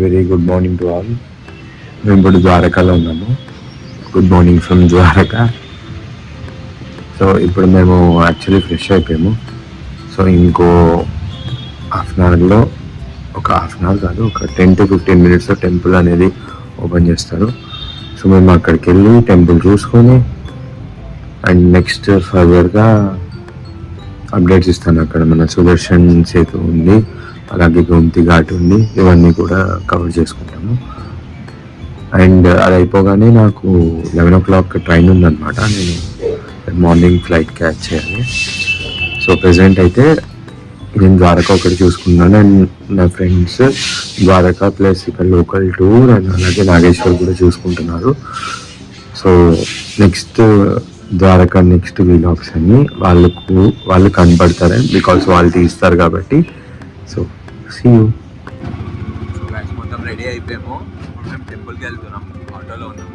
Very good morning to all. మేము ఇప్పుడు ద్వారకాలో ఉన్నాము. Good morning from Dwarka. So ఇప్పుడు మేము యాక్చువల్లీ ఫ్రెష్ అయిపోయాము. సో ఇంకో హాఫ్ అన్ అవర్లో, ఒక హాఫ్ అన్ అవర్ కాదు, ఒక 10 to 15 minutes టెంపుల్ అనేది ఓపెన్ చేస్తారు. సో మేము అక్కడికి వెళ్ళి టెంపుల్ చూసుకొని అండ్ నెక్స్ట్ ఫర్దర్గా అప్డేట్స్ ఇస్తాను. అక్కడ మన సుదర్శన్ సేతు ఉంది, అలాగే గోమతి ఘాట్ ఉంది, ఇవన్నీ కూడా కవర్ చేసుకుంటాము. అండ్ అది అయిపోగానే నాకు 11 o'clock ట్రైన్ ఉందన్నమాట. నేను మార్నింగ్ ఫ్లైట్ క్యాచ్ చేయాలి. సో ప్రెజెంట్ అయితే నేను ద్వారకా ఒకటి చూసుకున్నాను అండ్ నా ఫ్రెండ్స్ ద్వారకా ప్లస్ ఇక్కడ లోకల్ టూర్ అండ్ అలాగే నాగేశ్వర్ కూడా చూసుకుంటున్నారు. So next Dwarka next vlogs అన్ని వాళ్ళు కనపడతారని, బికాస్ వాళ్ళు తీస్తారు కాబట్టి. So see you. So guys మొత్తం రెడీ అయిపోయాము. మేము టెంపుల్కి వెళ్తున్నాం, ఆటోలో ఉన్నాం.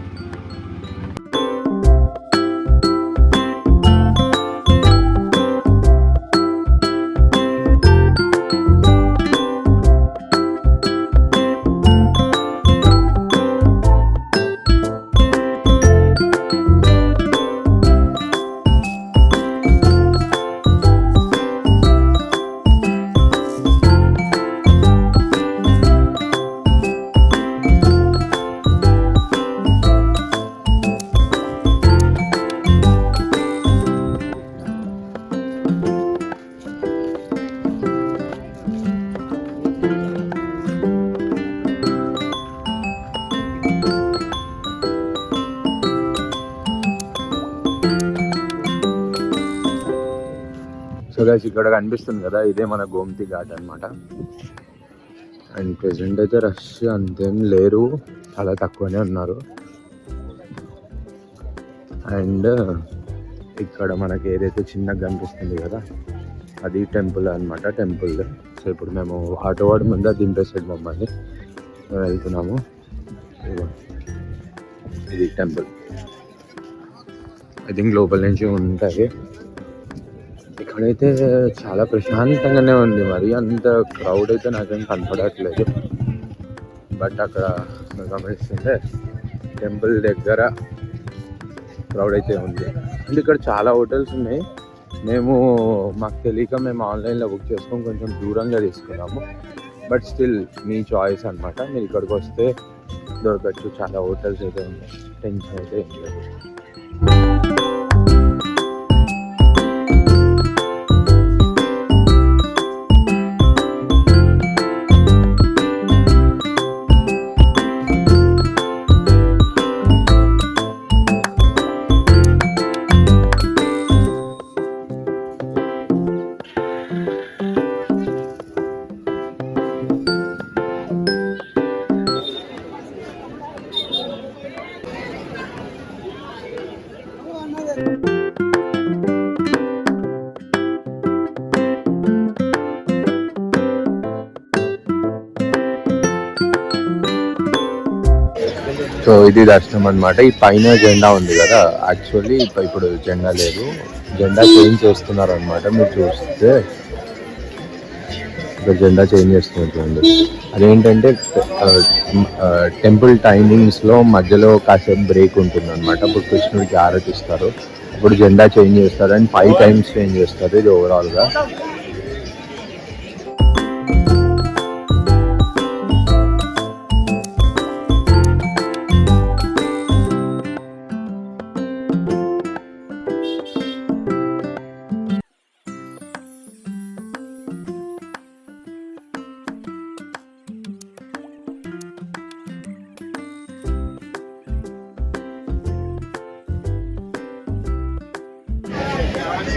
సో గైస్ ఇక్కడ కనిపిస్తుంది కదా, ఇదే మన గోమతి ఘాట్ అనమాట. అండ్ ప్రెసెంట్ అయితే రష్ అంతేం లేరు, చాలా తక్కువనే ఉన్నారు. అండ్ ఇక్కడ మనకి ఏదైతే చిన్నగా కనిపిస్తుంది కదా, అది టెంపుల్ అనమాట. టెంపుల్. సో ఇప్పుడు మేము ఆటో వాడి ముందు దింపేసాడు మమ్మల్ని, మేము వెళ్తున్నాము. ఇది టెంపుల్. ఐ థింక్ లోపల నుంచి ఉంటాయి. ఇక్కడైతే చాలా ప్రశాంతంగానే ఉంది, మరి అంత క్రౌడ్ అయితే నాకేం కనపడట్లేదు. బట్ అక్కడ గమనిస్తుంటే టెంపుల్ దగ్గర క్రౌడ్ అయితే ఉంది. అండ్ ఇక్కడ చాలా హోటల్స్ ఉన్నాయి. మాకు తెలియక మేము ఆన్లైన్లో బుక్ చేసుకొని కొంచెం దూరంగా తీసుకున్నాము. బట్ స్టిల్ మీ చాయిస్ అనమాట, మీరు ఇక్కడికి వస్తే దొరకచ్చు. చాలా హోటల్స్ అయితే ఉన్నాయి, టెన్షన్ అయితే ఏం లేదు. సో ఇది దర్శనం అనమాట. ఈ పైన జెండా ఉంది కదా, యాక్చువల్లీ ఇప్పుడు జెండా లేదు, జెండా చేంజ్ చేస్తున్నారు అనమాట. మీరు చూస్తే ఇక్కడ జెండా చేంజ్ చేస్తున్నట్టుంది. అదేంటంటే టెంపుల్ టైమింగ్స్లో మధ్యలో కాసేపు బ్రేక్ ఉంటుంది అనమాట. అప్పుడు కృష్ణుడికి ఆరతిస్తారు, అప్పుడు జెండా చేంజ్ చేస్తారు. అండ్ 5 times చేంజ్ చేస్తారు ఇది ఓవరాల్గా.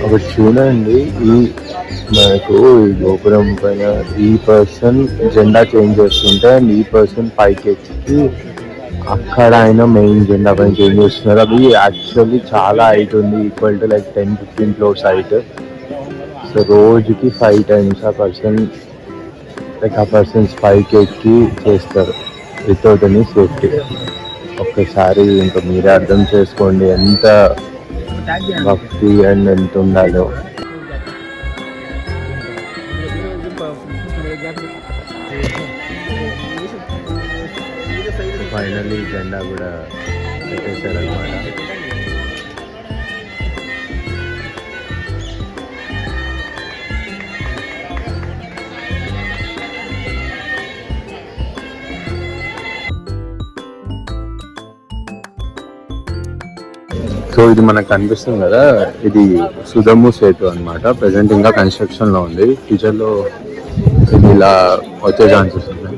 ఒకటి చూడండి, ఈ మనకు ఈ గోపురం పైన ఈ పర్సన్ జెండా చేంజ్ చేస్తుంటే అండ్ ఈ పర్సన్ పైకి ఎక్కి అక్కడ ఆయన మెయిన్ జెండా పైన చేంజ్ చేస్తున్నారు. అది యాక్చువల్లీ చాలా హైట్ ఉంది, equal to like 10-15 floors height. So రోజుకి 5 times ఆ పర్సన్ లైక్ ఆ పర్సన్స్ పైకి ఎక్కి చేస్తారు వితౌట్ ఎనీ సేఫ్టీ. ఒక్కసారి ఇంకా మీరే అర్థం చేసుకోండి ఎంత భక్తి అండ్ ఎంత ఉండాలో. ఫైనల్లీ జెండా కూడా పెట్టేశారు అనమాట. సో ఇది మనకు కనిపిస్తుంది కదా, ఇది సుధము సేతు అనమాట. ప్రెసెంట్ ఇంకా కన్స్ట్రక్షన్ లో ఉంది. ఫ్యూచర్ లో ఇది ఇలా వచ్చే ఛాన్సెస్ ఉంది.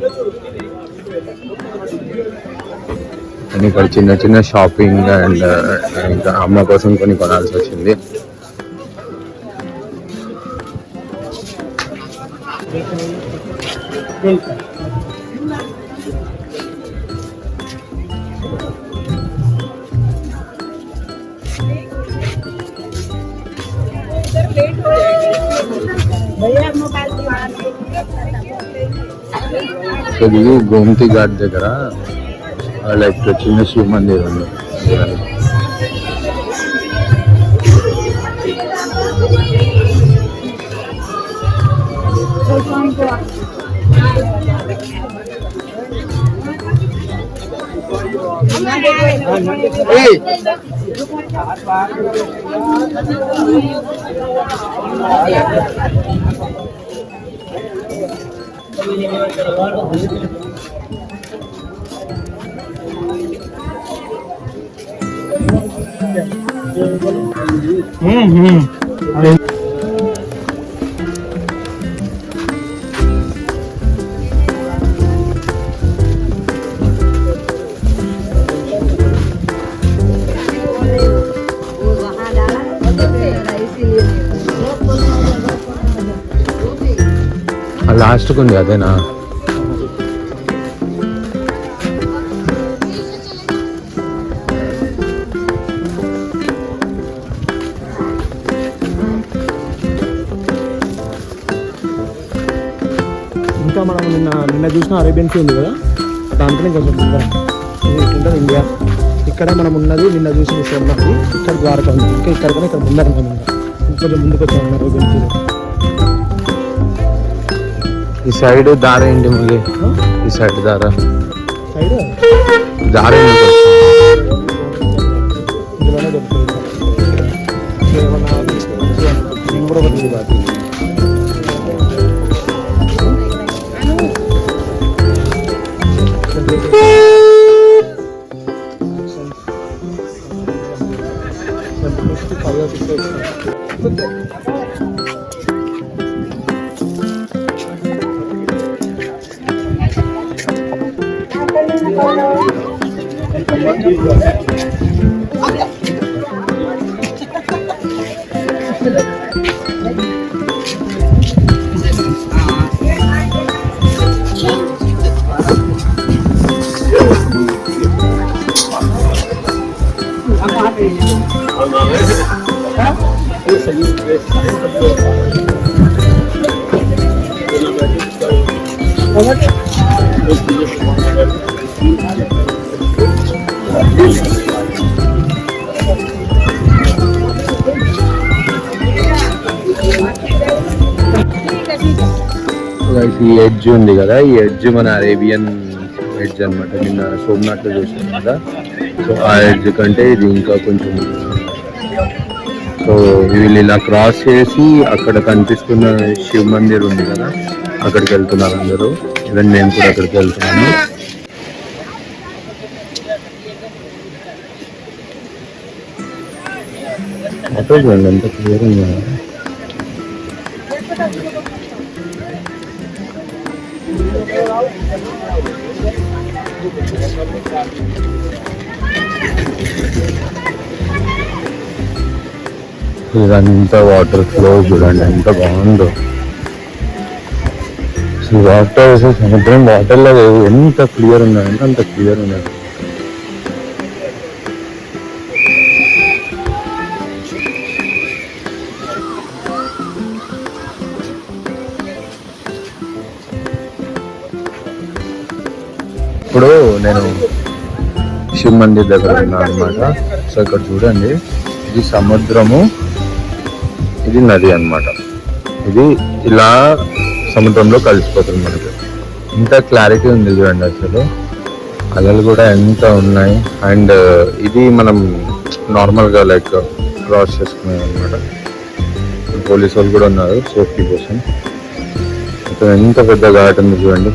అండ్ ఇక్కడ చిన్న చిన్న షాపింగ్ అండ్ ఇంకా అమ్మ కోసం కొన్ని కొనాల్సి వచ్చింది. సో ఇది గోమతి ఘాట్ దగ్గర లైక్ చిన్న శివ మందిర్ ఉంది. లాస్ట్కి ఉంది అదేనా? ఇంకా మనం నిన్న చూసిన అరేబియన్ సీ ఉంది కదా, దాంట్లోనే కొంచెం ఉంటుంది ఇండియా. ఇక్కడ మనం ఉన్నది నిన్న చూసిన ఉన్నది ఇక్కడ ద్వారకా ఉంది. ఇంకా ఇక్కడ కూడా ఇక్కడ ముందర ఇంకొంచెం ముందుకు వచ్చాము అరేబియన్ సీ. ఈ సైడ్ దార ఏంటి మళ్ళీ? ఈ సైడ్ దార దార ఎందుకు ఇందులోనే దొరుకుతుంది. ఏమన్నా ఇది కూడా ఒకటి బాగా ఈ ఎడ్జ్ ఉంది కదా, ఈ ఎడ్జ్ మన అరేబియన్ ఎడ్జ్ అనమాట. నిన్న సోమనాథ్ లో చూసాం కదా, సో ఆ ఎడ్జ్ కంటే ఇది ఇంకా కొంచెం. సో వీళ్ళు ఇలా క్రాస్ చేసి అక్కడ కనిపిస్తున్న శివ మందిర్ ఉంది కదా, అక్కడికి వెళ్తున్నారు అందరూ. ఈవెన్ నేను కూడా అక్కడికి వెళ్తున్నాను. అటో చూడండి ఎంత క్లియర్ ఉందా. ఇదంతా వాటర్ ఫ్లో చూడండి ఎంత బాగుందో. అసలు వాటర్ సముద్రం వాటర్లో ఎంత క్లియర్ ఉన్నాయంటే అంత క్లియర్ ఉన్నాయి. ఇప్పుడు నేను శివ మందిర్ దగ్గర ఉన్నా అనమాట. సో ఇక్కడ చూడండి, ఇది సముద్రము, ఇది నది అన్నమాట. ఇది ఇలా సముద్రంలో కలిసిపోతుంది మనకి. ఇంత క్లారిటీ ఉంది చూడండి, అసలు అలలు కూడా ఎంత ఉన్నాయి. అండ్ ఇది మనం నార్మల్గా లైక్ క్రాస్ చేసుకున్నాం అనమాట. పోలీసు వాళ్ళు కూడా ఉన్నారు సేఫ్టీ కోసం. ఎంత పెద్ద ఘాట్ ఉంది చూడండి.